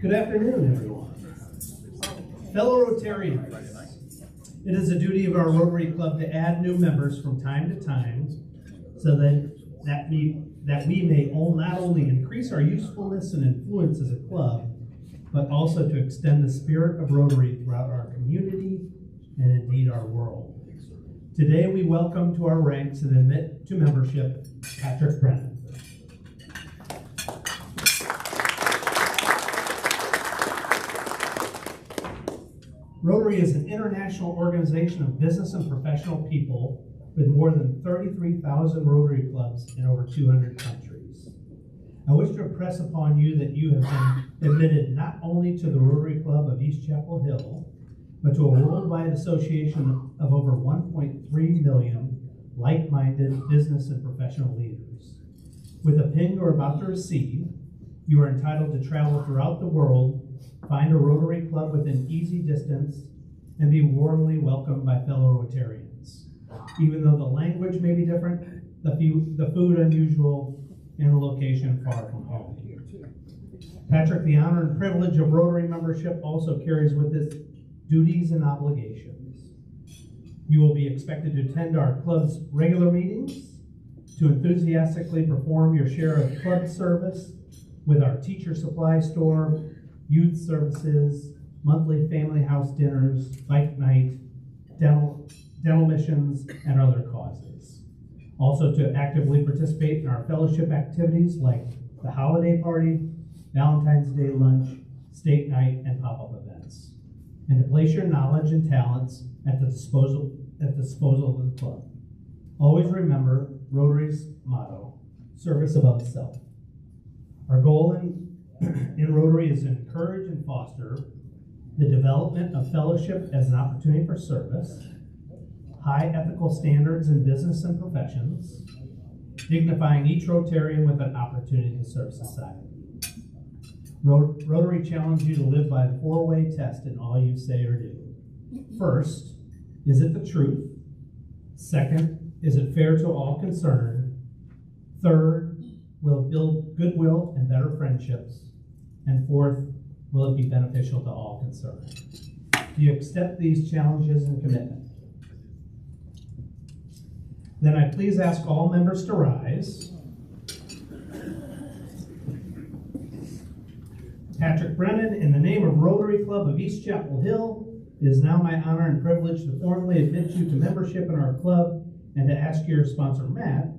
Good afternoon, everyone. Fellow Rotarians, it is the duty of our Rotary Club to add new members from time to time so that we may not only increase our usefulness and influence as a club, but also to extend the spirit of Rotary throughout our community and indeed our world. Today we welcome to our ranks and admit to membership Patrick Brennan. Rotary is an international organization of business and professional people with more than 33,000 Rotary clubs in over 200 countries. I wish to impress upon you that you have been admitted not only to the Rotary Club of East Chapel Hill, but to a worldwide association of over 1.3 million like-minded business and professional leaders. With a pin you're about to receive, you are entitled to travel throughout the world, find a Rotary Club within easy distance, and be warmly welcomed by fellow Rotarians. Even though the language may be different, the food unusual, and the location far from home. Patrick, the honor and privilege of Rotary membership also carries with it duties and obligations. You will be expected to attend our club's regular meetings, to enthusiastically perform your share of club service with our teacher supply store, youth services, monthly family house dinners, bike night, dental missions, and other causes. Also to actively participate in our fellowship activities like the holiday party, Valentine's Day lunch, steak night, and pop-up events. And to place your knowledge and talents at the disposal of the club. Always remember Rotary's motto, service above self. Our goal in Rotary is to encourage and foster the development of fellowship as an opportunity for service, high ethical standards in business and professions, dignifying each Rotarian with an opportunity to serve society. Rotary challenges you to live by the four-way test in all you say or do. First, is it the truth? Second, is it fair to all concerned? Third, will it build goodwill and better friendships? And fourth, will it be beneficial to all concerned? Do you accept these challenges and commitment? Then I please ask all members to rise. Patrick Brennan, in the name of Rotary Club of East Chapel Hill, it is now my honor and privilege to formally admit you to membership in our club and to ask your sponsor, Matt,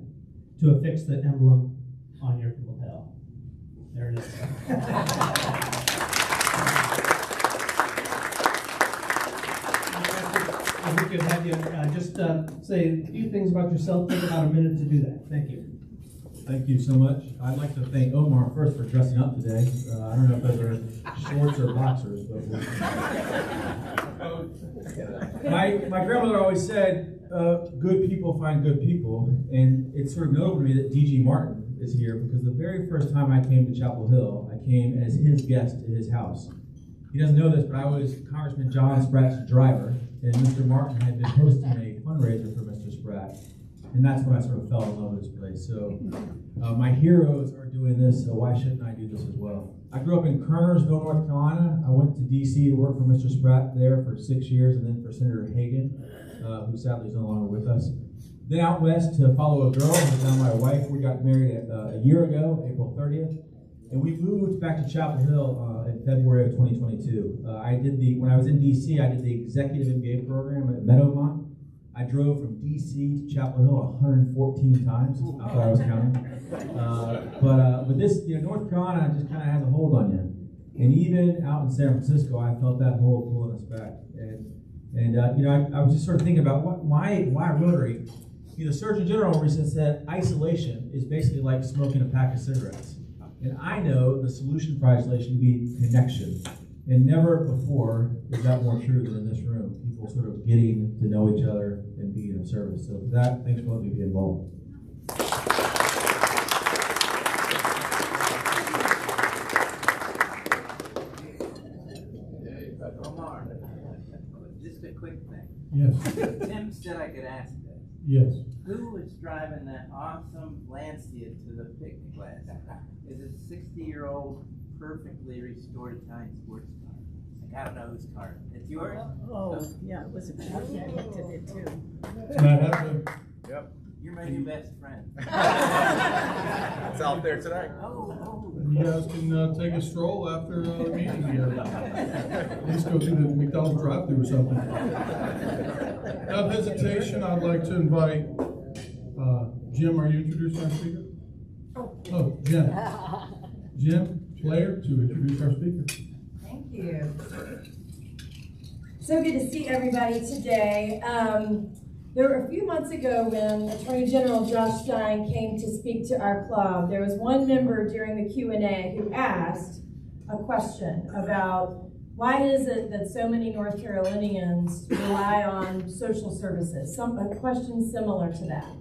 to affix the emblem on your lapel. There it is. If we could have you just say a few things about yourself, take about a minute to do that. Thank you. Thank you so much. I'd like to thank Omar first for dressing up today. I don't know if those are shorts or boxers, but my grandmother always said, good people find good people, and it's sort of notable to me that D.G. Martin is here because the very first time I came to Chapel Hill, I came as his guest at his house. He doesn't know this, but I was Congressman John Spratt's driver, and Mr. Martin had been hosting a fundraiser for Mr. Spratt. And that's when I sort of fell in love with this place. So my heroes are doing this, so why shouldn't I do this as well? I grew up in Kernersville, North Carolina. I went to D.C. to work for Mr. Spratt there for 6 years, and then for Senator Hagan, who sadly is no longer with us. Then out west to follow a girl who's now my wife. We got married a year ago, April 30th. And we moved back to Chapel Hill in February of 2022. When I was in D.C., I did the executive MBA program at Meadowmont. I drove from D.C. to Chapel Hill 114 times. I thought I was counting. But this, North Carolina just kind of has a hold on you. And even out in San Francisco, I felt that hold pulling us back. And I was just sort of thinking about why Rotary. The Surgeon General recently said isolation is basically like smoking a pack of cigarettes. And I know the solution for isolation to be connection. And never before is that more true than in this room. People sort of getting to know each other and being of service. So for that, thanks for letting me be involved. Omar, just a quick thing. Yes. Tim said I could ask this. Yes. Who is driving that awesome Lancia to the picnic last night? Is it 60-year-old perfectly restored Italian sports car. I gotta know whose car. It's yours? Oh, yeah, it was a beautiful. I looked at it too. Might have to. Yep. You're my new best friend. It's out there tonight. Oh. You guys can take a stroll after the meeting together. At least go through the McDonald's drive-thru or something. Without hesitation, I'd like to invite Jim. Are you introducing our speaker? Oh, Jim. Jim Player to introduce our speaker. Thank you. So good to see everybody today. There were a few months ago when Attorney General Josh Stein came to speak to our club. There was one member during the Q&A who asked a question about why is it that so many North Carolinians rely on social services? A question similar to that.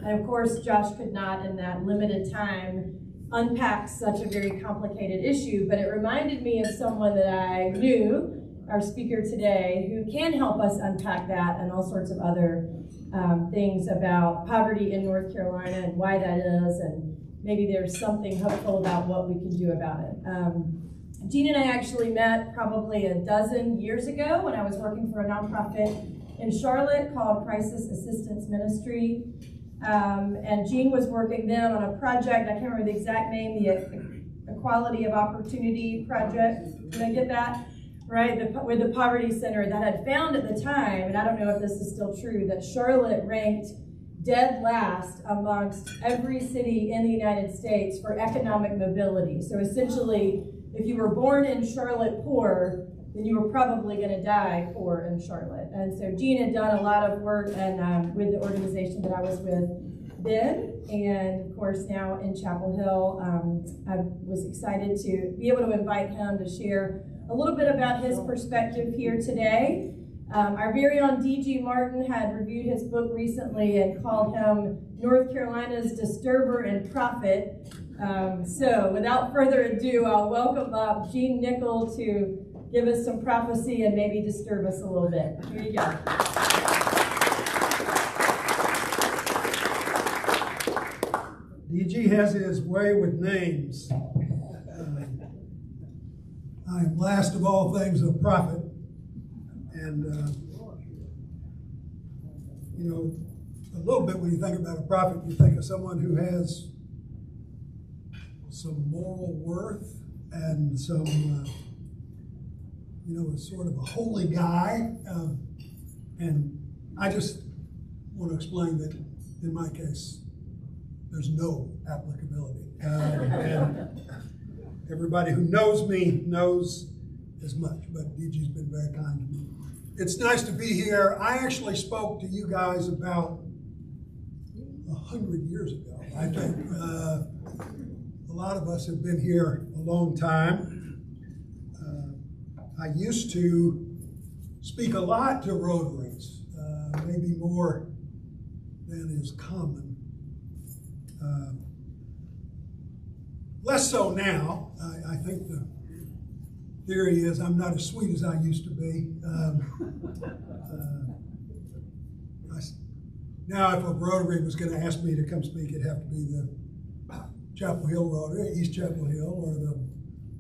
And of course, Josh could not, in that limited time, unpack such a very complicated issue, but it reminded me of someone that I knew, our speaker today, who can help us unpack that and all sorts of other things about poverty in North Carolina and why that is, and maybe there's something hopeful about what we can do about it. Jean and I actually met probably a dozen years ago when I was working for a nonprofit in Charlotte called Crisis Assistance Ministry. And Jean was working then on a project, I can't remember the exact name, the Equality of Opportunity Project. Did I get that? Right, with the Poverty Center that had found at the time, and I don't know if this is still true, that Charlotte ranked dead last amongst every city in the United States for economic mobility. So essentially, if you were born in Charlotte poor, then you were probably going to die poor in Charlotte. And so Jean had done a lot of work and with the organization that I was with then, and of course now in Chapel Hill. I was excited to be able to invite him to share a little bit about his perspective here today. Our very own D.G. Martin had reviewed his book recently and called him North Carolina's Disturber and Prophet. So without further ado, I'll welcome up Gene Nickel to give us some prophecy and maybe disturb us a little bit. Here you go. DG has his way with names. I am last of all things a prophet. And, you know, a little bit when you think about a prophet, you think of someone who has some moral worth and some, you know, is sort of a holy guy. And I just want to explain that in my case, there's no applicability. And everybody who knows me knows as much, but DG's been very kind to me. It's nice to be here. I actually spoke to you guys about 100 years ago, I think. A lot of us have been here a long time. I used to speak a lot to Rotaries, maybe more than is common. Less so now. I think the theory is I'm not as sweet as I used to be. Now if a Rotary was going to ask me to come speak, it'd have to be the Chapel Hill Rotary, East Chapel Hill, or the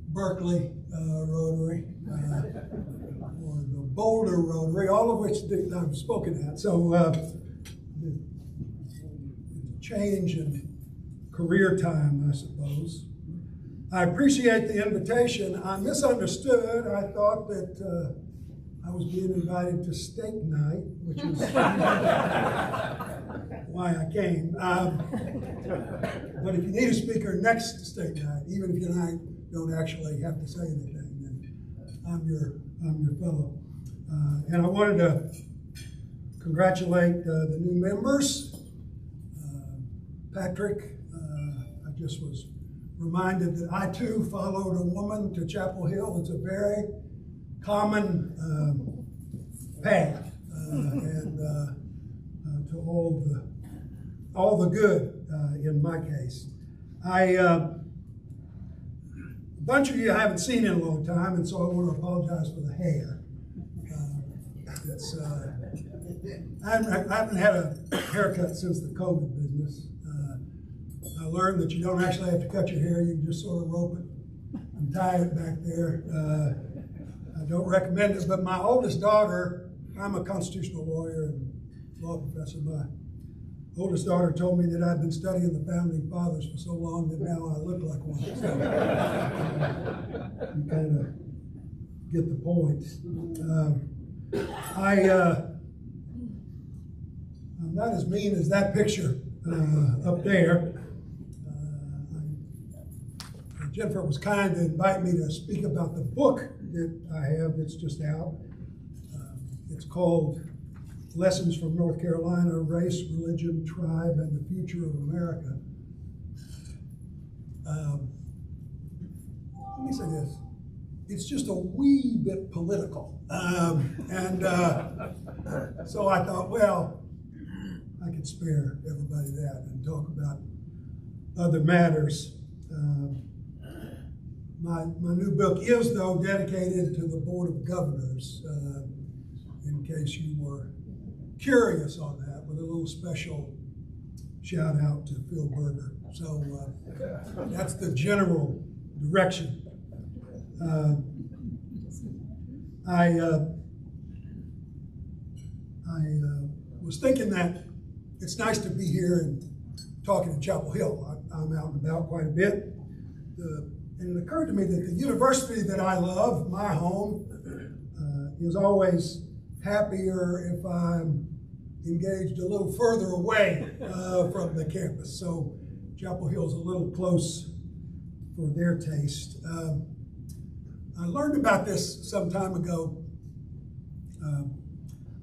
Berkeley Rotary, or the Boulder Rotary, all of which I've spoken at. So the change in career time, I suppose. I appreciate the invitation. I misunderstood. I thought that I was being invited to steak night, which is why I came. But if you need a speaker next to steak night, even if you and I don't actually have to say anything, then I'm your fellow. And I wanted to congratulate the new members. Patrick, I just was reminded that I too followed a woman to Chapel Hill. It's a very common path, and to all the good in my case. A bunch of you I haven't seen in a long time, and so I want to apologize for the hair. I haven't had a haircut since the COVID business. I learned that you don't actually have to cut your hair, you can just sort of rope it and can tie it back there. I don't recommend it, but my oldest daughter, I'm a constitutional lawyer and law professor. My oldest daughter told me that I'd been studying the Founding Fathers for so long that now I look like one. So, you kind of get the point. I'm not as mean as that picture up there. Jennifer was kind to invite me to speak about the book that I have that's just out. It's called Lessons from North Carolina, Race, Religion, Tribe, and the Future of America. Let me say this. It's just a wee bit political. So I thought, well, I could spare everybody that and talk about other matters. My new book is, though, dedicated to the Board of Governors, in case you were curious on that, with a little special shout out to Phil Berger. So that's the general direction. I was thinking that it's nice to be here and talking in Chapel Hill. I'm out and about quite a bit. And it occurred to me that the university that I love, my home, is always happier if I'm engaged a little further away from the campus. So Chapel Hill's a little close for their taste. I learned about this some time ago.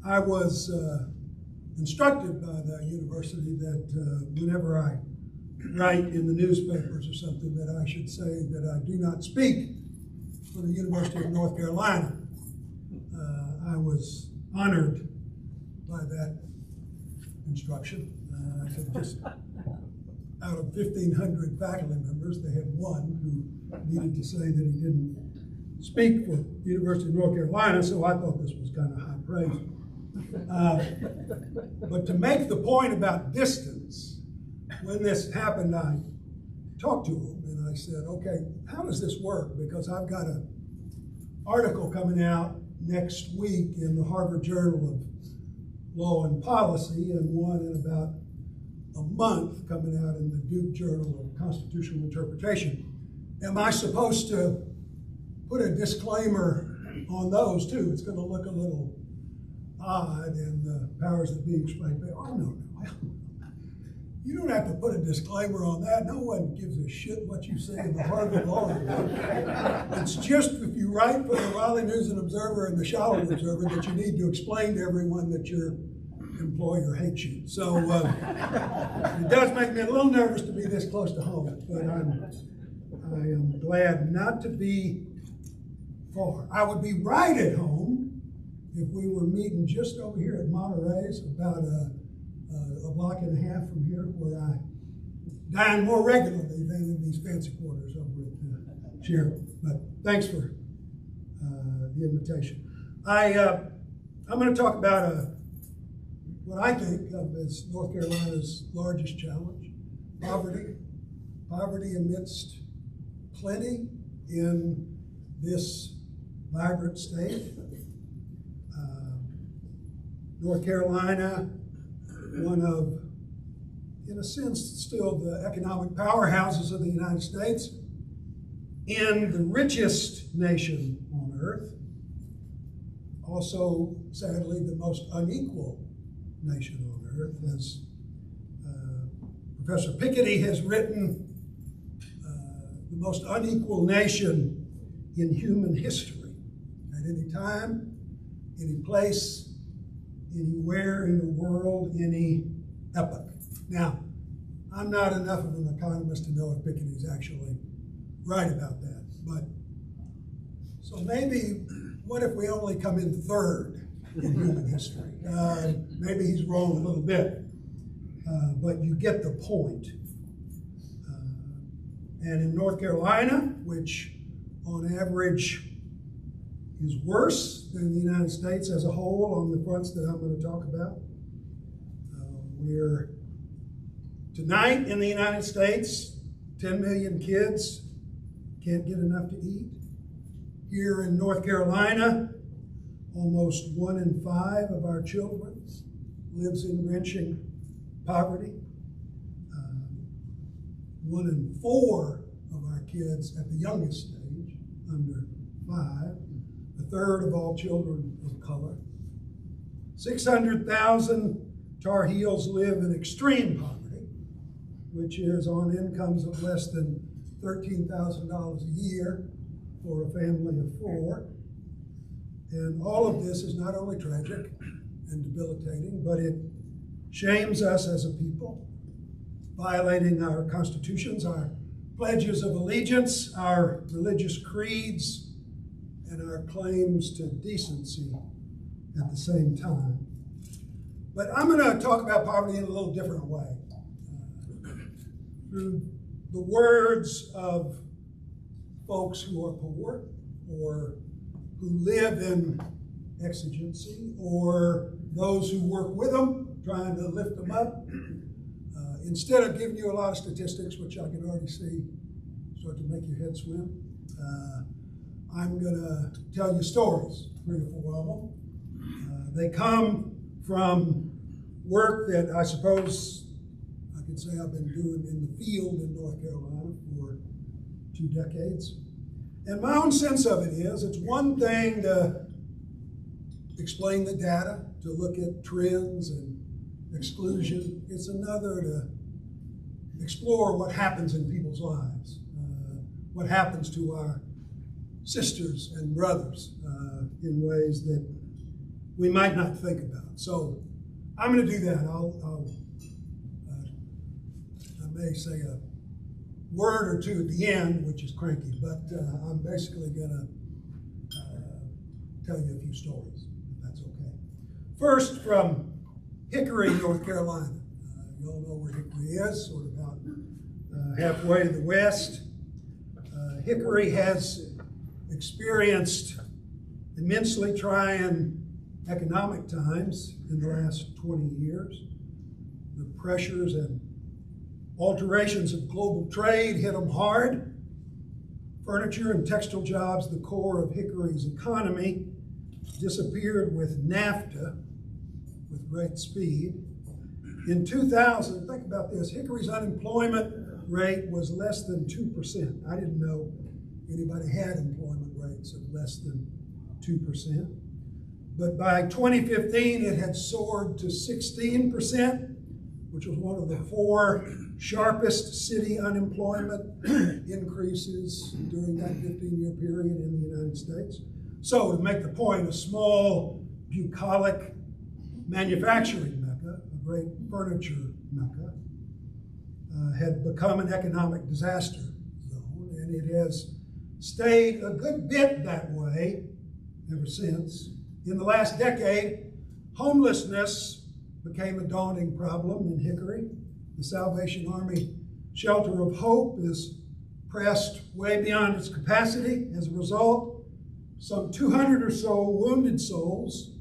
I was instructed by the university that whenever I write in the newspapers or something, that I should say that I do not speak for the University of North Carolina. I was honored by that instruction. I said just out of 1,500 faculty members, they had one who needed to say that he didn't speak for the University of North Carolina, so I thought this was kind of high praise. But to make the point about distance, when this happened, I talked to him and I said, okay, how does this work? Because I've got an article coming out next week in the Harvard Journal of Law and Policy, and one in about a month coming out in the Duke Journal of Constitutional Interpretation. Am I supposed to put a disclaimer on those too? It's going to look a little odd, and the powers that be explained, oh no, you don't have to put a disclaimer on that. No one gives a shit what you say in the Harvard Law Review. It's just if you write for the Raleigh News and Observer and the Charlotte Observer that you need to explain to everyone that your employer hates you. So it does make me a little nervous to be this close to home, but I am glad not to be far. I would be right at home if we were meeting just over here at Monterey's, about a block and a half from here, where I dine more regularly than in these fancy quarters over at Sheridan. But thanks for the invitation. I'm going to talk about what I think of as North Carolina's largest challenge: poverty. Poverty amidst plenty in this vibrant state. North Carolina, one of, in a sense, still the economic powerhouses of the United States, in the richest nation on earth, also, sadly, the most unequal nation on earth. As Professor Piketty has written, the most unequal nation in human history. At any time, any place, anywhere in the world, any epoch. Now, I'm not enough of an economist to know if Piketty's actually right about that, but so maybe, what if we only come in third in human history? Maybe he's wrong a little bit, but you get the point. And in North Carolina, which on average is worse than the United States as a whole on the fronts that I'm going to talk about. We're tonight in the United States, 10 million kids can't get enough to eat. Here in North Carolina, almost 1 in 5 of our children lives in wrenching poverty. 1 in 4 of our kids at the youngest stage, under 5, 1/3 of all children of color. 600,000 Tar Heels live in extreme poverty, which is on incomes of less than $13,000 a year for a family of 4. And all of this is not only tragic and debilitating, but it shames us as a people, violating our constitutions, our pledges of allegiance, our religious creeds, and our claims to decency at the same time. But I'm going to talk about poverty in a little different way. Through the words of folks who are poor, or who live in exigency, or those who work with them, trying to lift them up. Instead of giving you a lot of statistics, which I can already see start to make your head swim, I'm going to tell you stories, 3 or 4 of them. They come from work that I suppose I could say I've been doing in the field in North Carolina for 2 decades. And my own sense of it is, it's one thing to explain the data, to look at trends and exclusion. It's another to explore what happens in people's lives, what happens to our sisters and brothers in ways that we might not think about. So I'm going to do that. I may say a word or two at the end, which is cranky, but I'm basically going to tell you a few stories, if that's okay. First, from Hickory, North Carolina. You all know where Hickory is, sort of about halfway to the west. Hickory has experienced immensely trying economic times in the last 20 years. The pressures and alterations of global trade hit them hard. Furniture and textile jobs, the core of Hickory's economy, disappeared with NAFTA with great speed. In 2000, think about this, Hickory's unemployment rate was less than 2%. I didn't know anybody had employment rates of less than 2%. But by 2015, it had soared to 16%, which was one of the 4 sharpest city unemployment increases during that 15-year period in the United States. So, to make the point, a small, bucolic manufacturing mecca, a great furniture mecca, had become an economic disaster zone, and it has stayed a good bit that way ever since. In the last decade, homelessness became a daunting problem in Hickory. The Salvation Army Shelter of Hope is pressed way beyond its capacity. As a result, some 200 or so wounded souls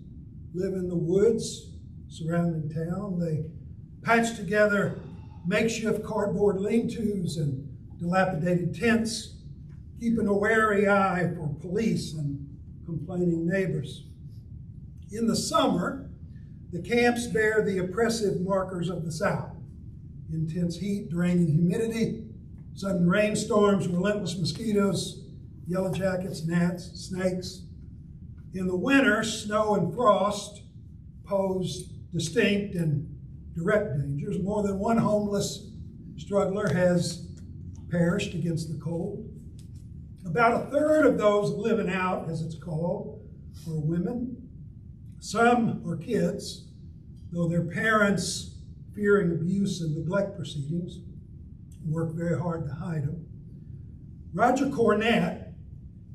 live in the woods surrounding town. They patch together makeshift cardboard lean-tos and dilapidated tents, keeping a wary eye for police and complaining neighbors. In the summer, the camps bear the oppressive markers of the South. Intense heat, draining humidity, sudden rainstorms, relentless mosquitoes, yellow jackets, gnats, snakes. In the winter, snow and frost pose distinct and direct dangers. More than one homeless struggler has perished against the cold. About 1/3 of those living out, as it's called, are women. Some are kids, though their parents, fearing abuse and neglect proceedings, work very hard to hide them. Roger Cornett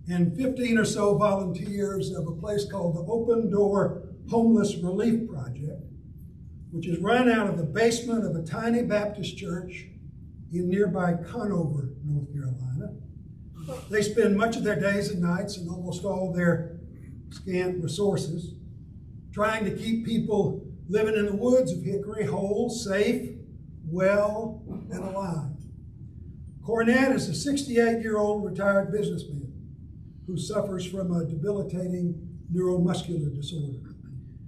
and 15 or so volunteers of a place called the Open Door Homeless Relief Project, which is run out of the basement of a tiny Baptist church in nearby Conover, North Carolina. They spend much of their days and nights and almost all their scant resources trying to keep people living in the woods of Hickory whole, safe, well, and alive. Cornette is a 68-year-old retired businessman who suffers from a debilitating neuromuscular disorder.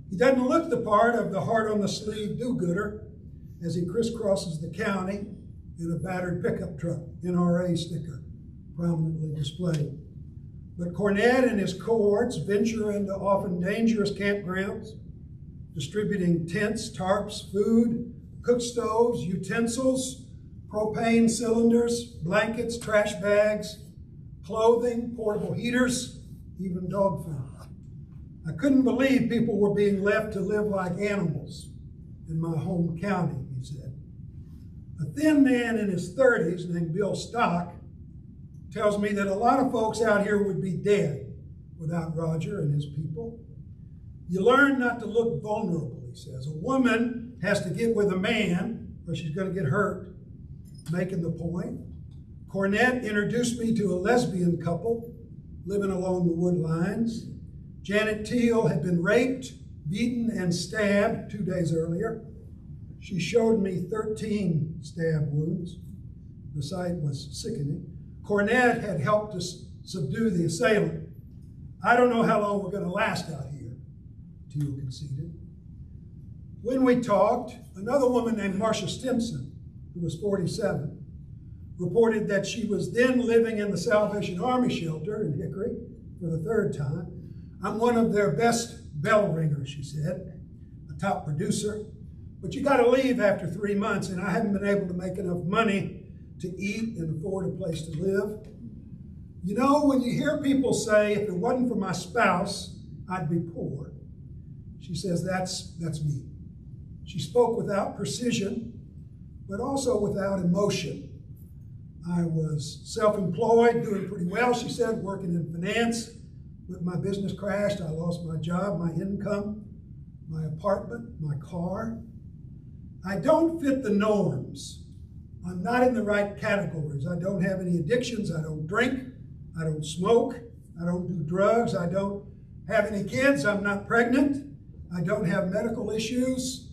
He doesn't look the part of the heart-on-the-sleeve do-gooder as he crisscrosses the county in a battered pickup truck, NRA sticker prominently displayed. But Cornette and his cohorts venture into often dangerous campgrounds, distributing tents, tarps, food, cook stoves, utensils, propane cylinders, blankets, trash bags, clothing, portable heaters, even dog food. I couldn't believe people were being left to live like animals in my home county, he said. A thin man in his 30s named Bill Stock tells me that a lot of folks out here would be dead without Roger and his people. You learn not to look vulnerable, he says. A woman has to get with a man or she's going to get hurt, making the point. Cornette introduced me to a lesbian couple living along the wood lines. Janet Teal had been raped, beaten, and stabbed 2 days earlier. She showed me 13 stab wounds. The sight was sickening. Cornette had helped us subdue the assailant. I don't know how long we're going to last out here, Teal conceded. When we talked, another woman named Marcia Stimson, who was 47, reported that she was then living in the Salvation Army shelter in Hickory for the third time. I'm one of their best bell ringers, she said, a top producer. But you got to leave after 3 months, and I haven't been able to make enough money to eat and afford a place to live. You know, when you hear people say, if it wasn't for my spouse, I'd be poor. She says, that's me. She spoke without precision, but also without emotion. I was self-employed, doing pretty well, she said, working in finance. But my business crashed. I lost my job, my income, my apartment, my car. I don't fit the norms. I'm not in the right categories. I don't have any addictions. I don't drink. I don't smoke. I don't do drugs. I don't have any kids. I'm not pregnant. I don't have medical issues.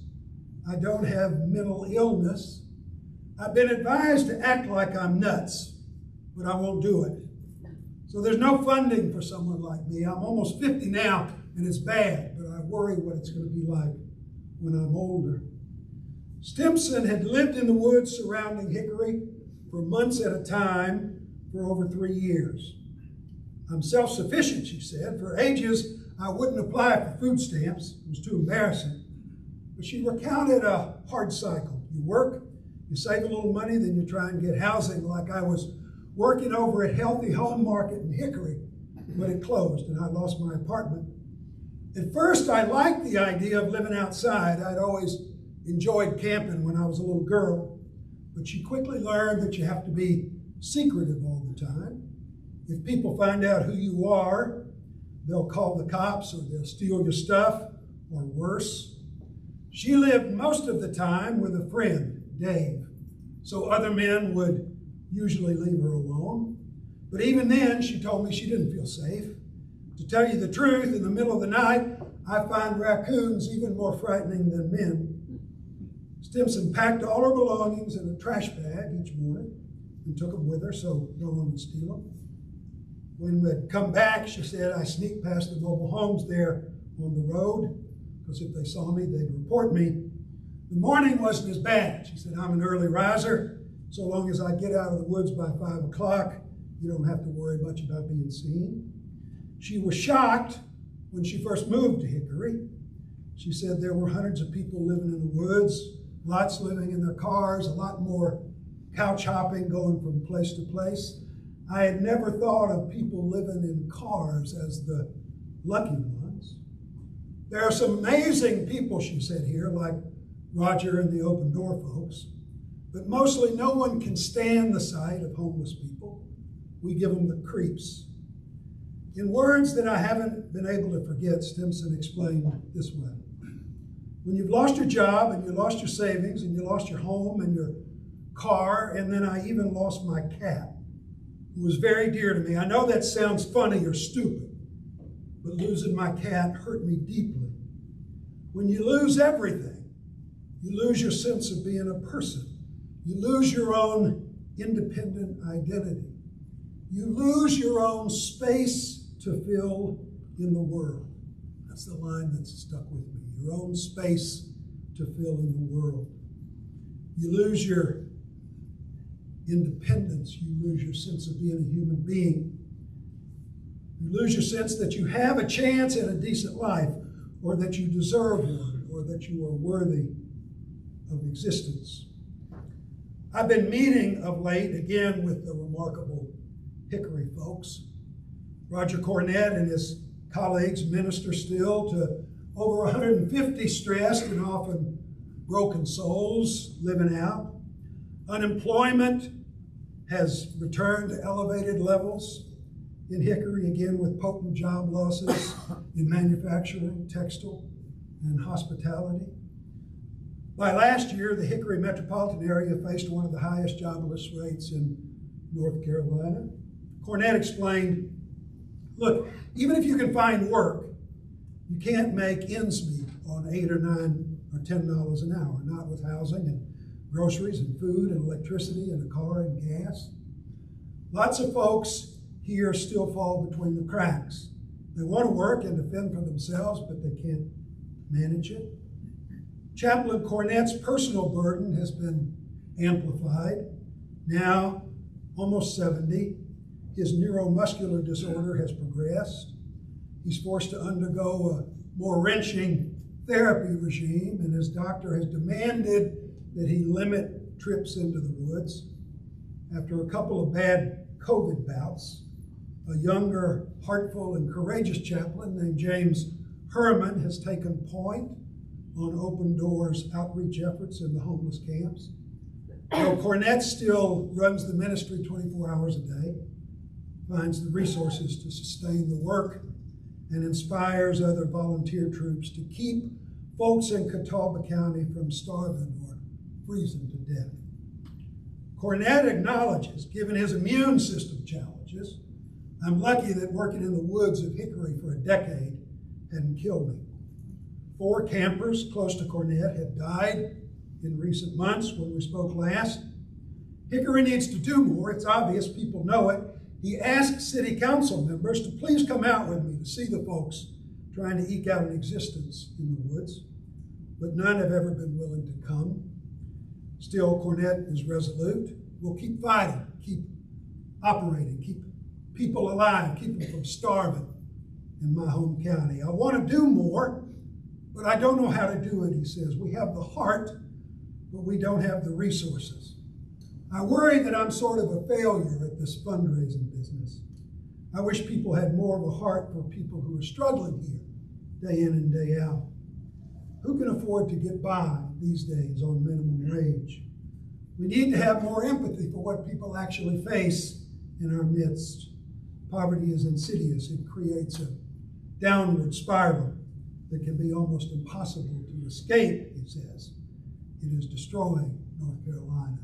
I don't have mental illness. I've been advised to act like I'm nuts, but I won't do it. So there's no funding for someone like me. I'm almost 50 now, and it's bad, but I worry what it's going to be like when I'm older. Stimson had lived in the woods surrounding Hickory for months at a time for over 3 years. I'm self-sufficient, she said. For ages, I wouldn't apply for food stamps. It was too embarrassing. But she recounted a hard cycle. You work, you save a little money, then you try and get housing, like I was working over at Healthy Home Market in Hickory, but it closed and I lost my apartment. At first, I liked the idea of living outside. I'd always enjoyed camping when I was a little girl, but she quickly learned that you have to be secretive all the time. If people find out who you are, they'll call the cops or they'll steal your stuff, or worse. She lived most of the time with a friend, Dave, so other men would usually leave her alone. But even then, she told me she didn't feel safe. To tell you the truth, in the middle of the night, I find raccoons even more frightening than men. Stimson packed all her belongings in a trash bag each morning and took them with her so no one would steal them. When we'd come back, she said, I sneaked past the mobile homes there on the road, because if they saw me, they'd report me. The morning wasn't as bad. She said, I'm an early riser. So long as I get out of the woods by 5 o'clock, you don't have to worry much about being seen. She was shocked when she first moved to Hickory. She said there were hundreds of people living in the woods, lots living in their cars, a lot more couch hopping, going from place to place. I had never thought of people living in cars as the lucky ones. There are some amazing people, she said here, like Roger and the Open Door folks, but mostly no one can stand the sight of homeless people. We give them the creeps. In words that I haven't been able to forget, Stimson explained this way. When you've lost your job and you lost your savings and you lost your home and your car, and then I even lost my cat, who was very dear to me. I know that sounds funny or stupid, but losing my cat hurt me deeply. When you lose everything, you lose your sense of being a person. You lose your own independent identity. You lose your own space to fill in the world. That's the line that's stuck with me. Your own space to fill in the world. You lose your independence. You lose your sense of being a human being. You lose your sense that you have a chance at a decent life, or that you deserve one, or that you are worthy of existence. I've been meeting of late, again, with the remarkable Hickory folks. Roger Cornett and his colleagues minister still to over 150 stressed and often broken souls living out. Unemployment has returned to elevated levels in Hickory, again with potent job losses in manufacturing, textile, and hospitality. By last year, the Hickory metropolitan area faced one of the highest jobless rates in North Carolina. Cornett explained, look, even if you can find work, you can't make ends meet on $8 or $9 or $10 an hour, not with housing and groceries and food and electricity and a car and gas. Lots of folks here still fall between the cracks. They want to work and defend for themselves, but they can't manage it. Chaplain Cornett's personal burden has been amplified. Now, almost 70, his neuromuscular disorder has progressed. He's forced to undergo a more wrenching therapy regime, and his doctor has demanded that he limit trips into the woods. After a couple of bad COVID bouts, a younger, heartful, and courageous chaplain named James Herman has taken point on Open Doors outreach efforts in the homeless camps. Though Cornett still runs the ministry 24 hours a day, finds the resources to sustain the work, and inspires other volunteer troops to keep folks in Catawba County from starving or freezing to death. Cornett acknowledges, given his immune system challenges, I'm lucky that working in the woods of Hickory for a decade hadn't killed me. 4 campers close to Cornett had died in recent months when we spoke last. Hickory needs to do more. It's obvious, people know it. He asked city council members to please come out with me to see the folks trying to eke out an existence in the woods, but none have ever been willing to come. Still, Cornett is resolute. We'll keep fighting, keep operating, keep people alive, keep them from starving in my home county. I want to do more, but I don't know how to do it, he says. We have the heart, but we don't have the resources. I worry that I'm sort of a failure at this fundraising business. I wish people had more of a heart for people who are struggling here, day in and day out. Who can afford to get by these days on minimum wage? We need to have more empathy for what people actually face in our midst. Poverty is insidious. It creates a downward spiral that can be almost impossible to escape, he says. It is destroying North Carolina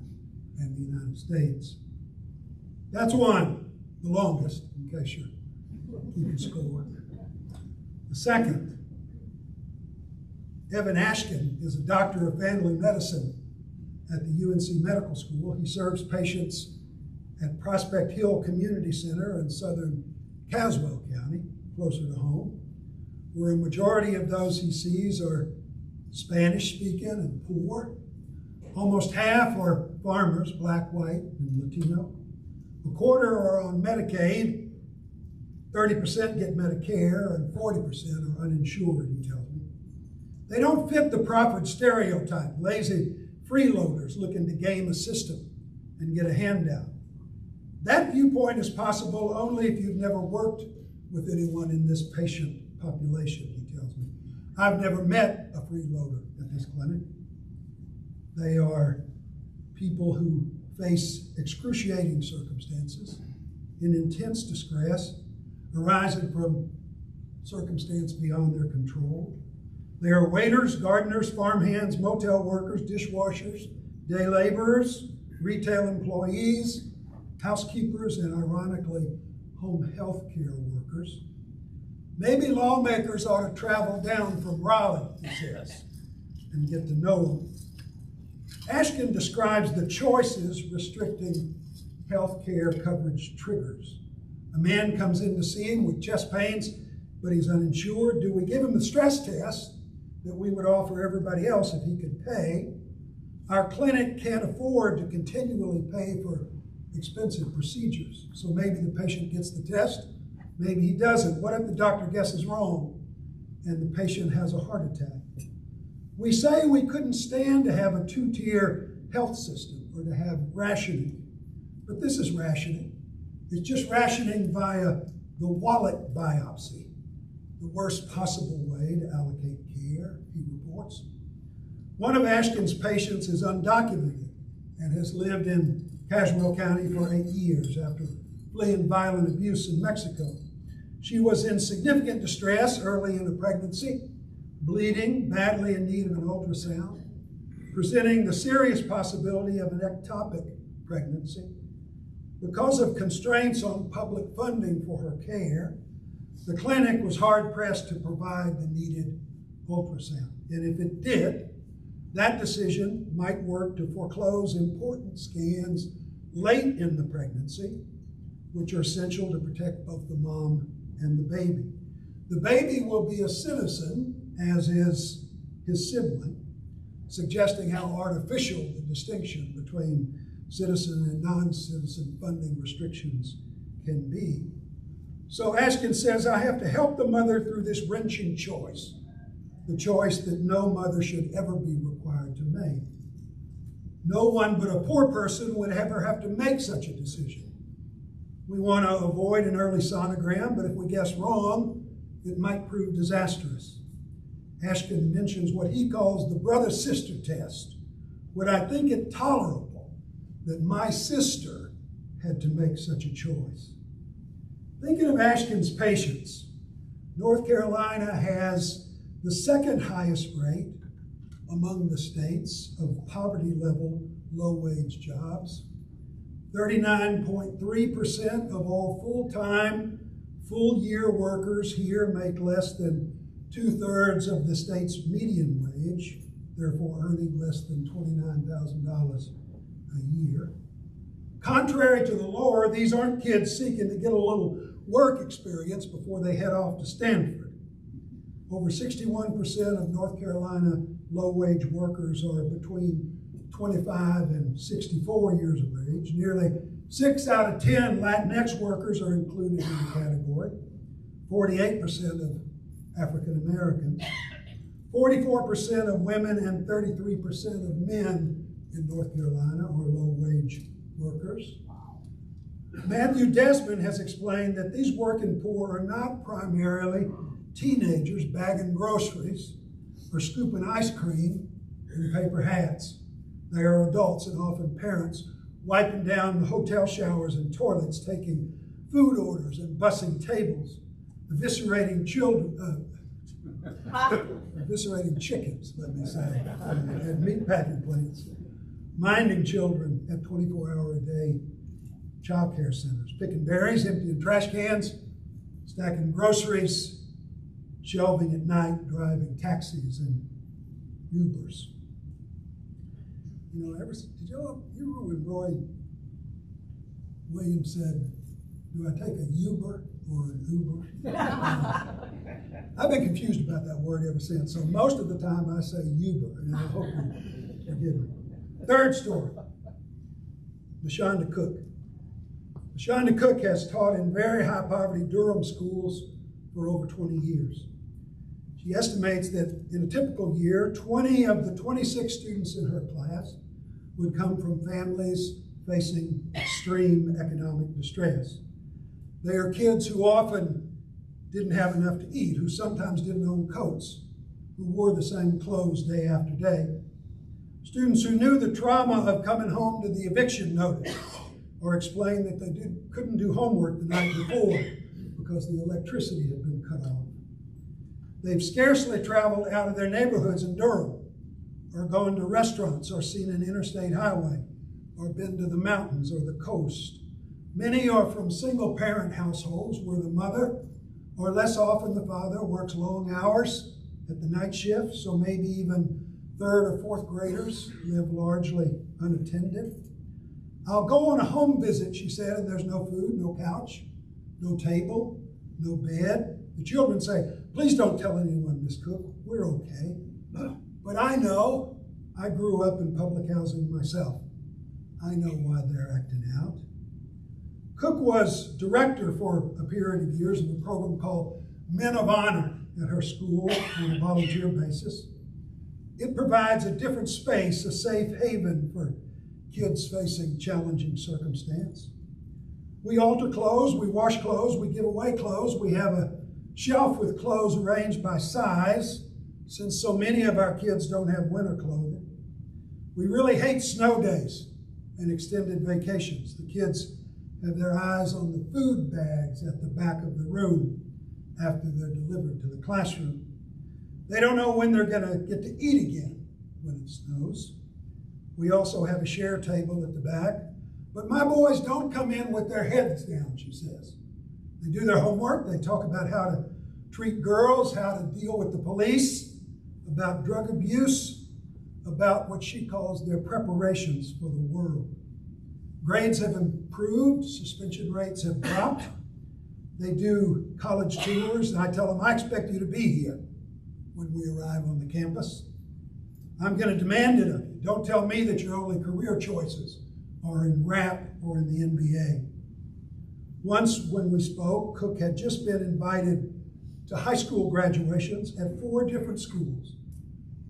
and the United States. That's one, the longest, in case you're keeping score. The second, Evan Ashkin is a doctor of family medicine at the UNC Medical School. He serves patients at Prospect Hill Community Center in southern Caswell County, closer to home, where a majority of those he sees are Spanish-speaking and poor. Almost half are farmers, black, white, and Latino. A quarter are on Medicaid, 30% get Medicare, and 40% are uninsured, he tells me. They don't fit the proffered stereotype, lazy freeloaders looking to game a system and get a handout. That viewpoint is possible only if you've never worked with anyone in this patient population, he tells me. I've never met a freeloader at this clinic. They are people who face excruciating circumstances in intense distress arising from circumstance beyond their control. They are waiters, gardeners, farmhands, motel workers, dishwashers, day laborers, retail employees, housekeepers, and ironically, home health care workers. Maybe lawmakers ought to travel down from Raleigh, he says, and get to know them. Ashkin describes the choices restricting health care coverage triggers. A man comes in to see him with chest pains, but he's uninsured. Do we give him the stress test that we would offer everybody else if he could pay? Our clinic can't afford to continually pay for expensive procedures. So maybe the patient gets the test, maybe he doesn't. What if the doctor guesses wrong and the patient has a heart attack? We say we couldn't stand to have a two-tier health system or to have rationing, but this is rationing. It's just rationing via the wallet biopsy, the worst possible way to allocate care, he reports. One of Ashton's patients is undocumented and has lived in Caswell County for 8 years after fleeing violent abuse in Mexico. She was in significant distress early in the pregnancy, bleeding, badly in need of an ultrasound, presenting the serious possibility of an ectopic pregnancy. Because of constraints on public funding for her care, the clinic was hard-pressed to provide the needed ultrasound. And if it did, that decision might work to foreclose important scans late in the pregnancy, which are essential to protect both the mom and the baby. The baby will be a citizen, as is his sibling, suggesting how artificial the distinction between citizen and non-citizen funding restrictions can be. So Ashton says, I have to help the mother through this wrenching choice, the choice that no mother should ever be required to make. No one but a poor person would ever have to make such a decision. We want to avoid an early sonogram, but if we guess wrong, it might prove disastrous. Ashton mentions what he calls the brother-sister test. Would I think it tolerable that my sister had to make such a choice? Thinking of Ashton's patients, North Carolina has the second highest rate among the states of poverty-level, low-wage jobs. 39.3% of all full-time, full-year workers here make less than 2/3 of the state's median wage, therefore earning less than $29,000 a year. Contrary to the lore, these aren't kids seeking to get a little work experience before they head off to Stanford. Over 61% of North Carolina low-wage workers are between 25 and 64 years of age. Nearly 6 out of 10 Latinx workers are included in the category. 48% of African Americans. 44% of women and 33% of men in North Carolina are low-wage workers. Matthew Desmond has explained that these working poor are not primarily teenagers bagging groceries or scooping ice cream in paper hats. They are adults and often parents wiping down the hotel showers and toilets, taking food orders and bussing tables, eviscerating chickens, let me say, at meat packing plants, minding children at 24-hour-a-day child care centers, picking berries, emptying trash cans, stacking groceries, shelving at night, driving taxis and Ubers. You know, you remember when Roy Williams said, do I take a Uber or an Uber? I've been confused about that word ever since, so most of the time I say Uber, and I hope you forgive me. Third story, LaShonda Cook. LaShonda Cook has taught in very high poverty Durham schools for over 20 years. She estimates that in a typical year, 20 of the 26 students in her class would come from families facing extreme economic distress. They are kids who often didn't have enough to eat, who sometimes didn't own coats, who wore the same clothes day after day. Students who knew the trauma of coming home to the eviction notice, or explained that they couldn't do homework the night before because the electricity had been cut off. They've scarcely traveled out of their neighborhoods in Durham, or gone to restaurants, or seen an interstate highway, or been to the mountains or the coast. Many are from single-parent households where the mother, or less often the father, works long hours at the night shift, so maybe even third or fourth graders live largely unattended. I'll go on a home visit, she said, and there's no food, no couch, no table, no bed. The children say, please don't tell anyone, Miss Cook, we're okay. But I know, I grew up in public housing myself. I know why they're acting out. Cook was director for a period of years of a program called Men of Honor at her school on a volunteer basis. It provides a different space, a safe haven for kids facing challenging circumstance. We alter clothes, we wash clothes, we give away clothes. We have a shelf with clothes arranged by size, since so many of our kids don't have winter clothing. We really hate snow days and extended vacations. The kids have their eyes on the food bags at the back of the room after they're delivered to the classroom. They don't know when they're going to get to eat again when it snows. We also have a share table at the back. But my boys don't come in with their heads down, she says. They do their homework. They talk about how to treat girls, how to deal with the police, about drug abuse, about what she calls their preparations for the world. Grades have improved. Suspension rates have dropped. They do college tours, and I tell them, I expect you to be here when we arrive on the campus. I'm going to demand it of you. Don't tell me that your only career choices are in rap or in the NBA. Once when we spoke, Cook had just been invited to high school graduations at 4 different schools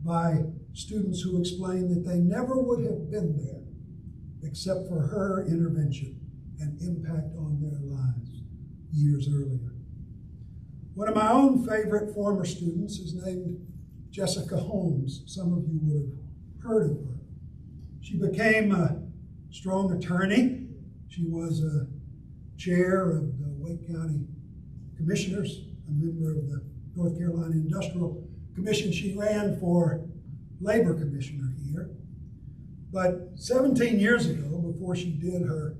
by students who explained that they never would have been there except for her intervention and impact on their lives years earlier. One of my own favorite former students is named Jessica Holmes. Some of you would have heard of her. She became a strong attorney. She was a chair of the Wake County Commissioners, a member of the North Carolina Industrial Commission. She ran for labor commissioner here. But 17 years ago, before she did her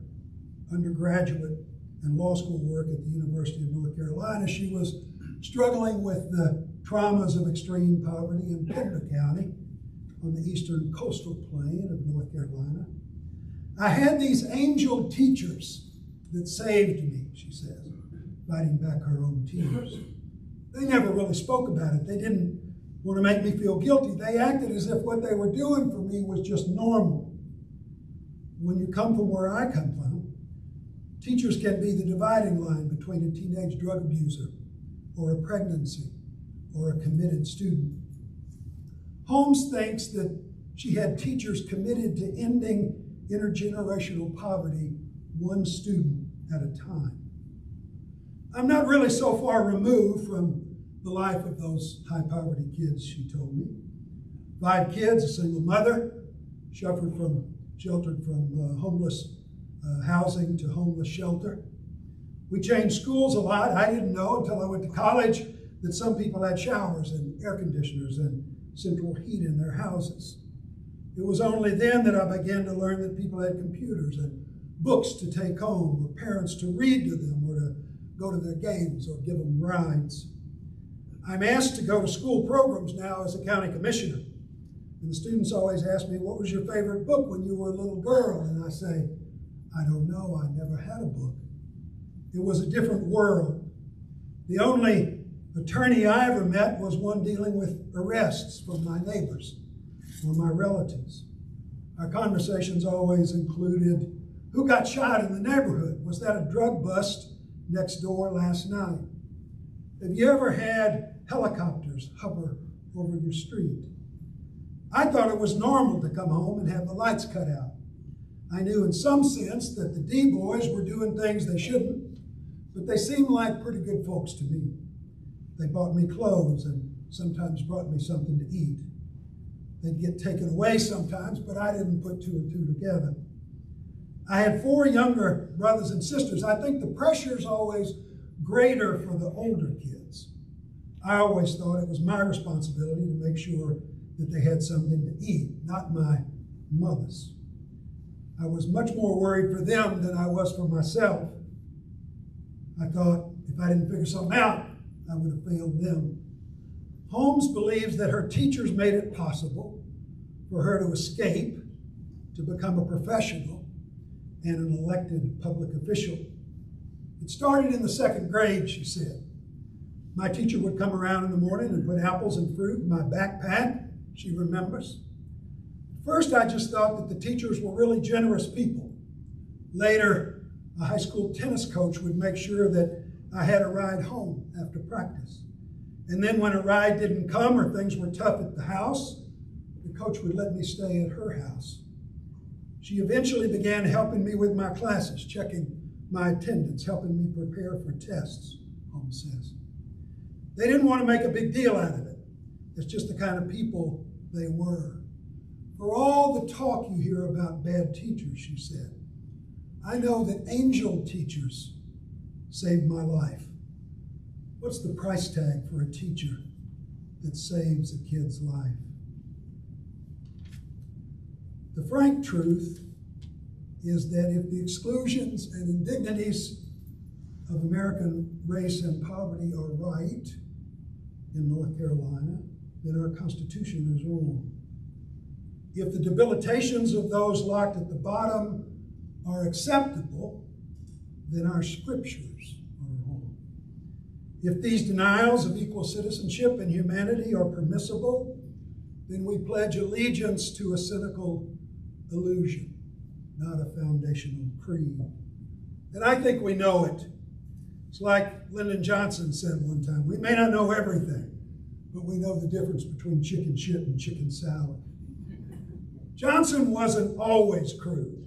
undergraduate and law school work at the University of North Carolina, she was struggling with the traumas of extreme poverty in Pender County on the eastern coastal plain of North Carolina. I had these angel teachers that saved me, she says, fighting back her own tears. They never really spoke about it. They didn't want to make me feel guilty. They acted as if what they were doing for me was just normal. When you come from where I come from, teachers can be the dividing line between a teenage drug abuser or a pregnancy or a committed student. Holmes thinks that she had teachers committed to ending intergenerational poverty one student at a time. I'm not really so far removed from the life of those high poverty kids, she told me. 5 kids, a single mother, sheltered from homeless housing to homeless shelter. We changed schools a lot. I didn't know until I went to college that some people had showers and air conditioners and central heat in their houses. It was only then that I began to learn that people had computers and books to take home, or parents to read to them, or to go to their games or give them rides. I'm asked to go to school programs now as a county commissioner. And the students always ask me, what was your favorite book when you were a little girl? And I say, I don't know, I never had a book. It was a different world. The only attorney I ever met was one dealing with arrests from my neighbors or my relatives. Our conversations always included, who got shot in the neighborhood? Was that a drug bust next door last night? Have you ever had helicopters hover over your street? I thought it was normal to come home and have the lights cut out. I knew in some sense that the D-boys were doing things they shouldn't, but they seemed like pretty good folks to me. They bought me clothes and sometimes brought me something to eat. They'd get taken away sometimes, but I didn't put 2 and 2 together. I had 4 younger brothers and sisters. I think the pressure's always greater for the older kids. I always thought it was my responsibility to make sure that they had something to eat, not my mother's. I was much more worried for them than I was for myself. I thought if I didn't figure something out, I would have failed them. Holmes believes that her teachers made it possible for her to escape, to become a professional, and an elected public official. It started in the 2nd grade, she said. My teacher would come around in the morning and put apples and fruit in my backpack, she remembers. First, I just thought that the teachers were really generous people. Later, a high school tennis coach would make sure that I had a ride home after practice. And then when a ride didn't come or things were tough at the house, the coach would let me stay at her house. She eventually began helping me with my classes, checking my attendance, helping me prepare for tests, Holmes says. They didn't want to make a big deal out of it. It's just the kind of people they were. For all the talk you hear about bad teachers, she said, I know that angel teachers saved my life. What's the price tag for a teacher that saves a kid's life? The frank truth is that if the exclusions and indignities of American race and poverty are right in North Carolina, then our Constitution is wrong. If the debilitations of those locked at the bottom are acceptable, then our scriptures are wrong. If these denials of equal citizenship and humanity are permissible, then we pledge allegiance to a cynical illusion, not a foundational creed. And I think we know it. It's like Lyndon Johnson said one time, we may not know everything, but we know the difference between chicken shit and chicken salad. Johnson wasn't always crude.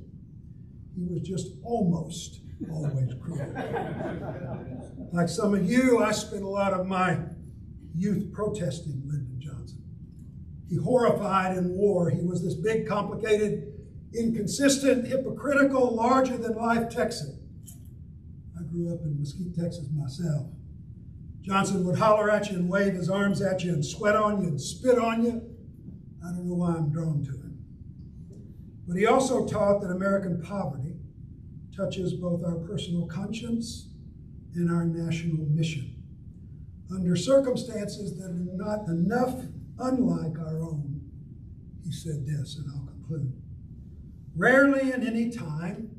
He was just almost always crude. Like some of you, I spent a lot of my youth protesting Lyndon Johnson. He horrified in war. He was this big, complicated, inconsistent, hypocritical, larger-than-life Texan. I grew up in Mesquite, Texas myself. Johnson would holler at you and wave his arms at you and sweat on you and spit on you. I don't know why I'm drawn to him. But he also taught that American poverty touches both our personal conscience and our national mission. Under circumstances that are not enough unlike our own, he said this, and I'll conclude. Rarely in any time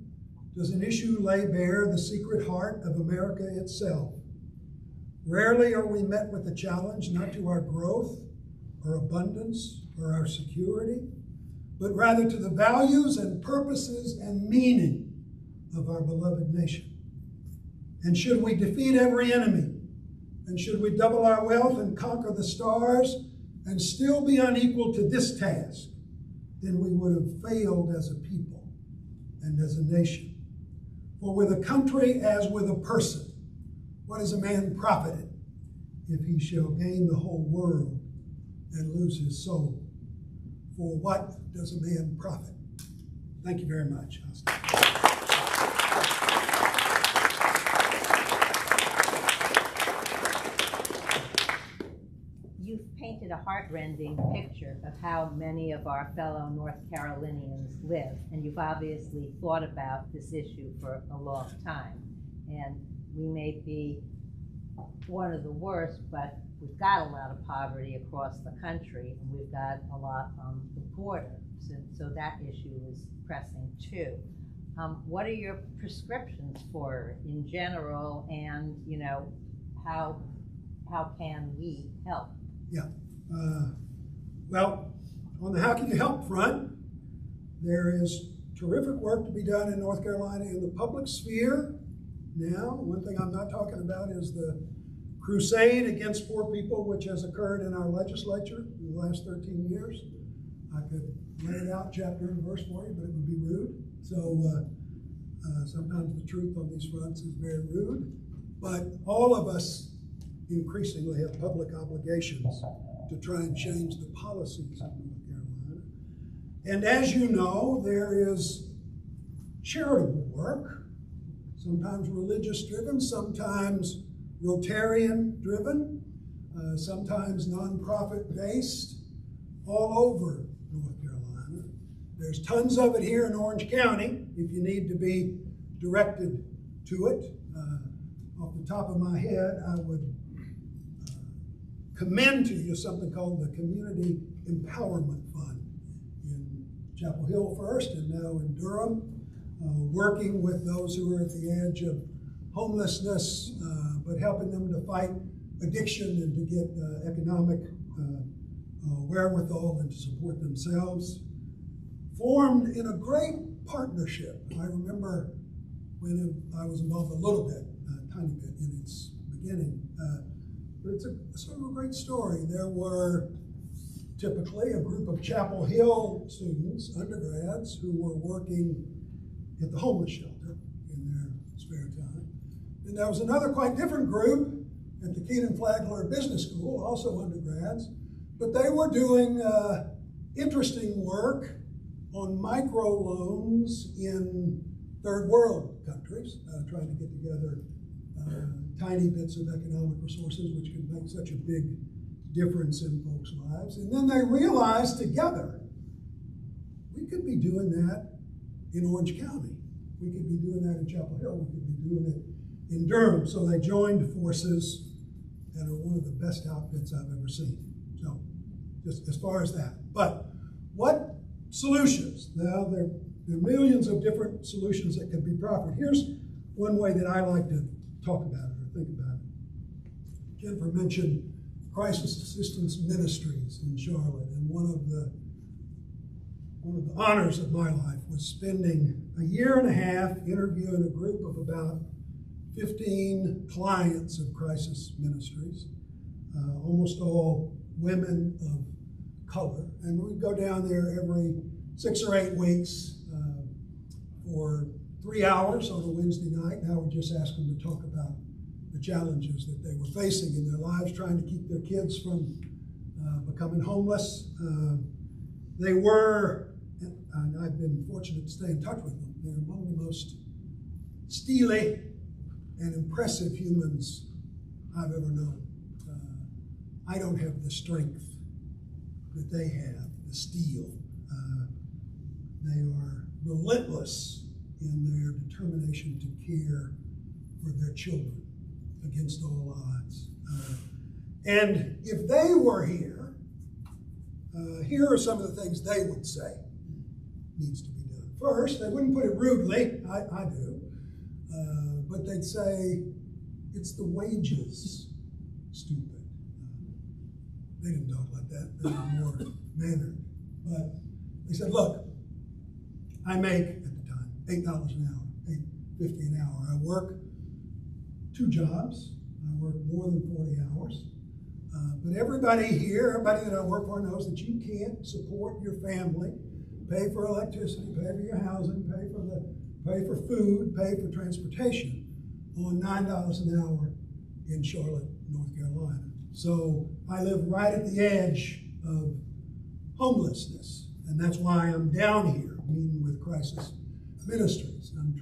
does an issue lay bare the secret heart of America itself. Rarely are we met with a challenge not to our growth or abundance or our security, but rather to the values and purposes and meaning of our beloved nation. And should we defeat every enemy, and should we double our wealth and conquer the stars, and still be unequal to this task, then we would have failed as a people and as a nation. For with a country as with a person, what is a man profited if he shall gain the whole world and lose his soul? For what does a man profit? Thank you very much. You've painted a heart-rending picture of how many of our fellow North Carolinians live, and you've obviously thought about this issue for a long time. And we may be one of the worst, but we've got a lot of poverty across the country, and we've got a lot on the border. So that issue is pressing too. What are your prescriptions for it in general, and how can we help? Yeah. Well, on the how can you help front, there is terrific work to be done in North Carolina in the public sphere. Now, one thing I'm not talking about is the crusade against poor people, which has occurred in our legislature in the last 13 years. I could lay it out chapter and verse for you, but it would be rude. So sometimes the truth on these fronts is very rude. But all of us increasingly have public obligations to try and change the policies of North Carolina. And as you know, there is charitable work, sometimes religious-driven, sometimes Rotarian-driven, sometimes nonprofit-based, all over North Carolina. There's tons of it here in Orange County, if you need to be directed to it. Off the top of my head, I would commend to you something called the Community Empowerment Fund in Chapel Hill first and now in Durham. working with those who are at the edge of homelessness, but helping them to fight addiction and to get economic wherewithal and to support themselves. Formed in a great partnership. I remember when I was involved a little bit, a tiny bit in its beginning, but it's a sort of a great story. There were typically a group of Chapel Hill students, undergrads, who were working at the homeless shelter in their spare time. And there was another quite different group at the Keenan Flagler Business School, also undergrads, but they were doing interesting work on microloans in third world countries, trying to get together tiny bits of economic resources which could make such a big difference in folks' lives. And then they realized together, we could be doing that in Orange County. We could be doing that in Chapel Hill. We could be doing it in Durham. So they joined forces and are one of the best outfits I've ever seen. So just as far as that. But what solutions? Now, there are millions of different solutions that can be proffered. Here's one way that I like to talk about it or think about it. Jennifer mentioned crisis assistance ministries in Charlotte, and one of the honors of my life was spending a year and a half interviewing a group of about 15 clients of crisis ministries, almost all women of color, and we'd go down there every 6 or 8 weeks for 3 hours on a Wednesday night. Now we just ask them to talk about the challenges that they were facing in their lives, trying to keep their kids from becoming homeless. They were, and I've been fortunate to stay in touch with them, they're among the most steely and impressive humans I've ever known. I don't have the strength that they have, the steel. They are relentless in their determination to care for their children against all odds. And if they were here, here are some of the things they would say needs to be done. First, they wouldn't put it rudely, I do, but they'd say, it's the wages, stupid. They didn't talk like that, they were more mannered. But they said, look, I make, at the time, $8 an hour, $8.50 an hour. I work 2 jobs. I work more than 40 hours. But everybody here, everybody that I work for knows that you can't support your family, pay for electricity, pay for your housing, pay for food, pay for transportation on $9 an hour in Charlotte, North Carolina. So I live right at the edge of homelessness, and that's why I'm down here meeting with crisis ministries. I'm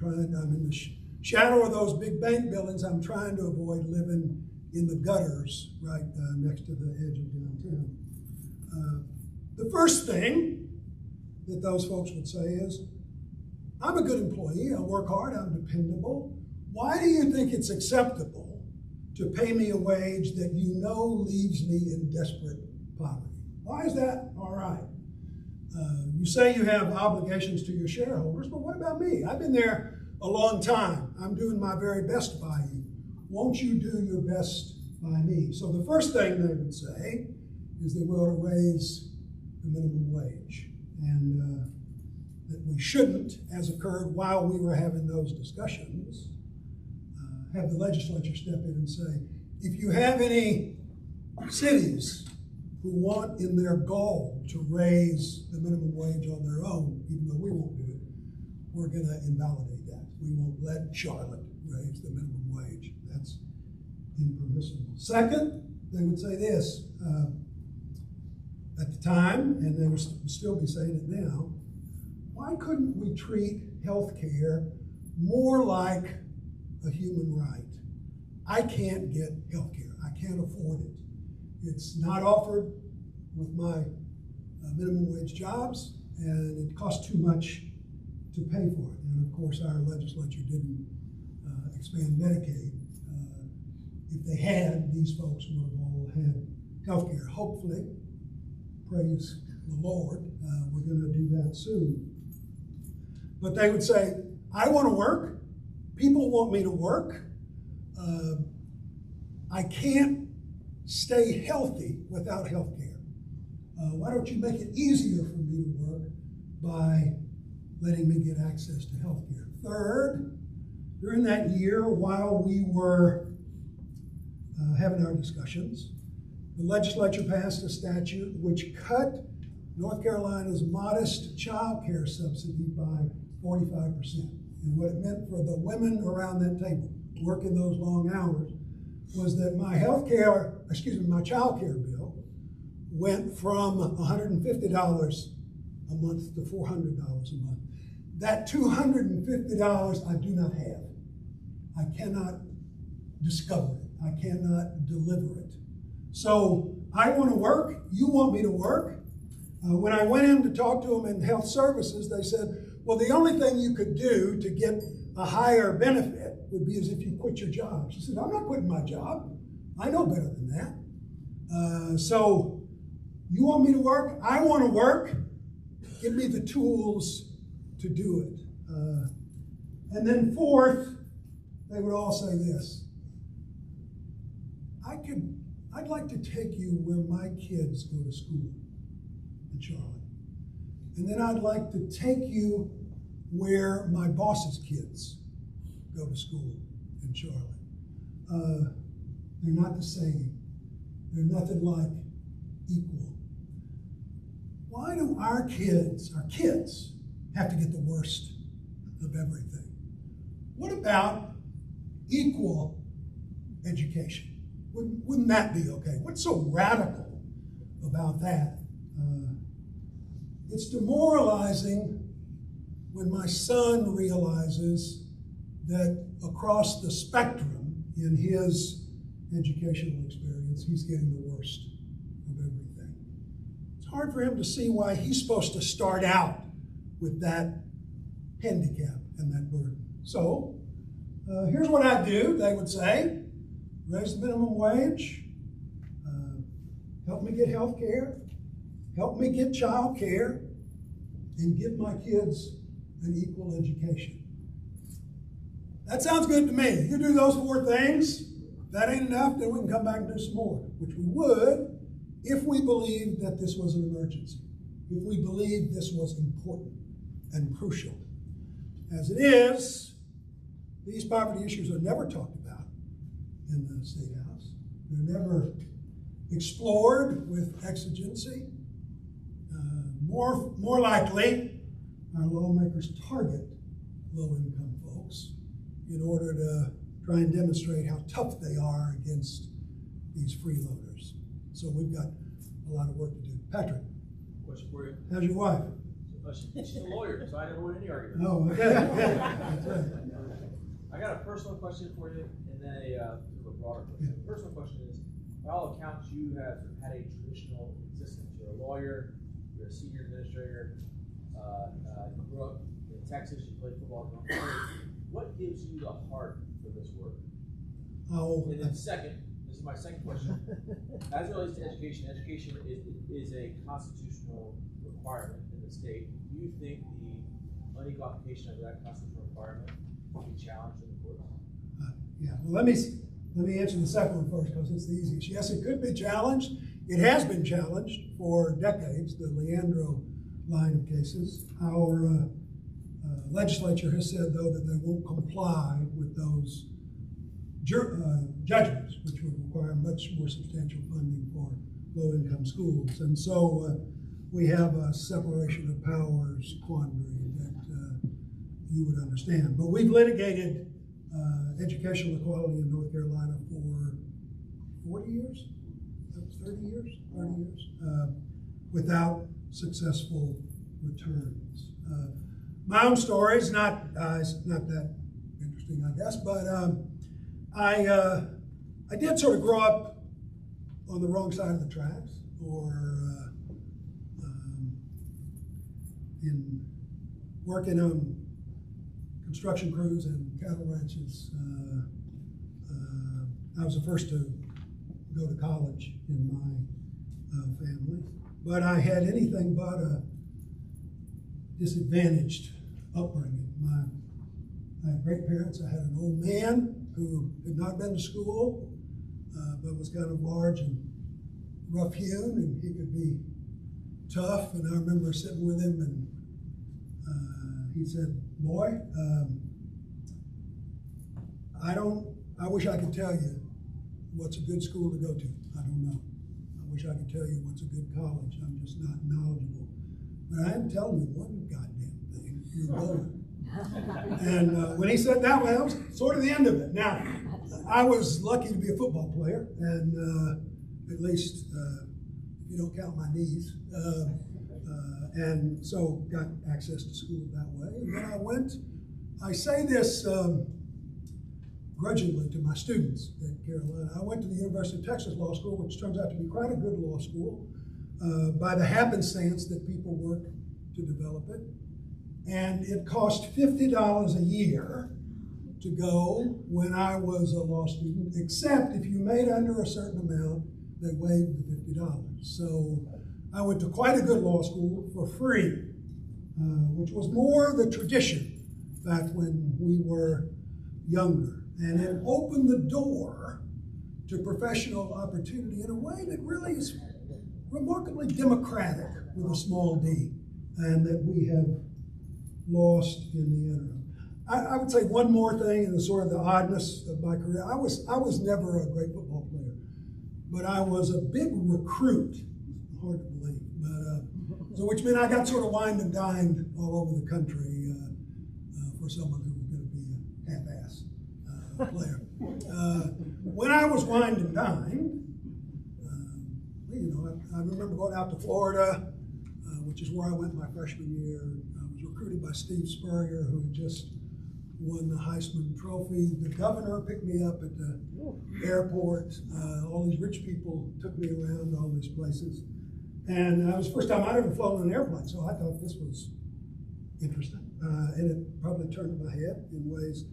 in the shadow of those big bank buildings. I'm trying to avoid living in the gutters right next to the edge of downtown. The first thing that those folks would say is, I'm a good employee, I work hard, I'm dependable. Why do you think it's acceptable to pay me a wage that you know leaves me in desperate poverty? Why is that all right? You say you have obligations to your shareholders, but what about me? I've been there a long time. I'm doing my very best by you. Won't you do your best by me? So the first thing they would say is that we ought to raise the minimum wage, and that we shouldn't, as occurred while we were having those discussions, have the legislature step in and say, if you have any cities who want in their goal to raise the minimum wage on their own, even though we won't do it, we're going to invalidate that. We won't let Charlotte raise the minimum wage. That's impermissible. Second, they would say this, at the time, and they would still be saying it now, why couldn't we treat health care more like a human right? I can't get health care. I can't afford it. It's not offered with my minimum wage jobs, and it costs too much to pay for it. And of course, our legislature didn't expand Medicaid. If they had, these folks would have all had health care. Hopefully, praise the Lord, we're going to do that soon. But they would say, I want to work. People want me to work. I can't stay healthy without health care. Why don't you make it easier for me to work by letting me get access to health care? Third, during that year, while we were having our discussions, the legislature passed a statute which cut North Carolina's modest child care subsidy by 45%. And what it meant for the women around that table working those long hours was that my my child care bill went from $150 a month to $400 a month. That $250 I do not have. I cannot discover it. I cannot deliver it. So I want to work. You want me to work. When I went in to talk to them in health services, they said, well, the only thing you could do to get a higher benefit would be as if you quit your job. She said, I'm not quitting my job. I know better than that. So you want me to work? I want to work. Give me the tools to do it. And then fourth, they would all say this. I'd like to take you where my kids go to school in Charlotte. And then I'd like to take you where my boss's kids go to school in Charlotte. They're not the same. They're nothing like equal. Why do our kids have to get the worst of everything? What about equal education? Wouldn't that be okay? What's so radical about that? It's demoralizing when my son realizes that across the spectrum in his educational experience, he's getting the worst of everything. It's hard for him to see why he's supposed to start out with that handicap and that burden. So, here's what I do, they would say. Raise the minimum wage, help me get health care, help me get child care, and give my kids an equal education. That sounds good to me. You do those four things. If that ain't enough, then we can come back and do some more, which we would if we believed that this was an emergency, if we believed this was important and crucial. As it is, these poverty issues are never talked about in the State House. They're never explored with exigency. More likely, our lawmakers target low-income folks in order to try and demonstrate how tough they are against these freeloaders. So we've got a lot of work to do. Patrick. Question for you. How's your wife? She's a lawyer, so I never win any argument. Oh, okay. That's right. I got a personal question for you, and then a broader question. The personal question is, by all accounts, you have had a traditional existence. You're a lawyer, you're a senior administrator, you grew up in Texas, you played football. What gives you the heart for this work? And then second, this is my second question. As it relates to education, education is a constitutional requirement in the state. Do you think the unequal application of that constitutional requirement will be challenged in the courts? Yeah, well, let me answer the second one first because it's the easiest. Yes, it could be challenged. It has been challenged for decades, the Leandro line of cases. Our legislature has said, though, that they won't comply with those judgments, which would require much more substantial funding for low-income schools. And so we have a separation of powers quandary that you would understand. But we've litigated educational equality in North Carolina for 40 years, 30 years, without successful returns. My own story is not that interesting, I guess, but I did sort of grow up on the wrong side of the tracks, or in working on construction crews and cattle ranches. I was the first to go to college in my family, but I had anything but a disadvantaged upbringing. My I had great parents. I had an old man who had not been to school, but was kind of large and rough-hewn, and he could be tough. And I remember sitting with him, and he said, "Boy, I wish I could tell you what's a good school to go to. I don't know. I wish I could tell you what's a good college. I'm just not knowledgeable. But I am telling you one goddamn thing, you're going." And when he said that, well, that was sort of the end of it. Now, I was lucky to be a football player, and at least if you don't count my knees, and so got access to school that way. And then I say this grudgingly to my students at Carolina. I went to the University of Texas Law School, which turns out to be quite a good law school, by the happenstance that people work to develop it. And it cost $50 a year to go when I was a law student, except if you made under a certain amount, they waived the $50. So I went to quite a good law school for free, which was more the tradition back when we were younger. And it opened the door to professional opportunity in a way that really is remarkably democratic with a small d, and that we have lost in the interim. I would say one more thing, and it's sort of the oddness of my career. I was never a great football player, but I was a big recruit. Hard to believe, but so which meant I got sort of wined and dined all over the country for someone who was going to be a half-ass player. When I was wined and dined, I remember going out to Florida, which is where I went my freshman year. I was recruited by Steve Spurrier, who had just won the Heisman Trophy. The governor picked me up at the airport. All these rich people took me around all these places. And it was the first time I'd ever flown in an airplane, so I thought this was interesting. And it probably turned my head in ways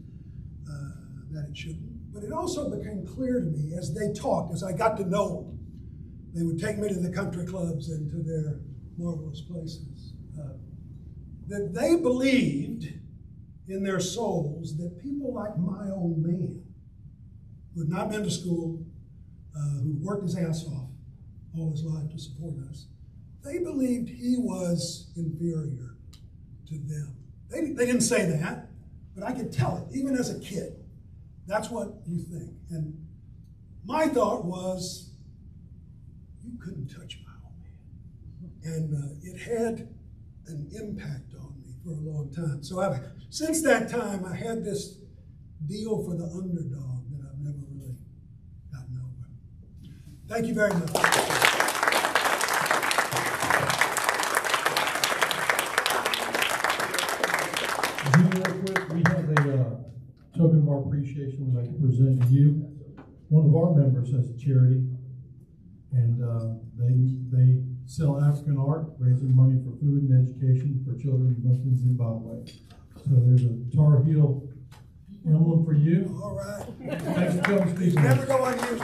that it shouldn't. But it also became clear to me as they talked, as I got to know them, they would take me to the country clubs and to their marvelous places, that they believed in their souls that people like my old man, who had not been to school, who worked his ass off all his life to support us, they believed he was inferior to them. They didn't say that, but I could tell it, even as a kid. That's what you think. And my thought was, you couldn't touch my old man. And it had an impact on me for a long time. So since that time, I had this deal for the underdog that I've never really gotten over. Thank you very much. We have a token of our appreciation we'd like to present to you. One of our members has a charity, and they sell African art, raising money for food and education for children in Zimbabwe. So there's a Tar Heel emblem for you. All right. Thanks for coming, Steve. Never go unused.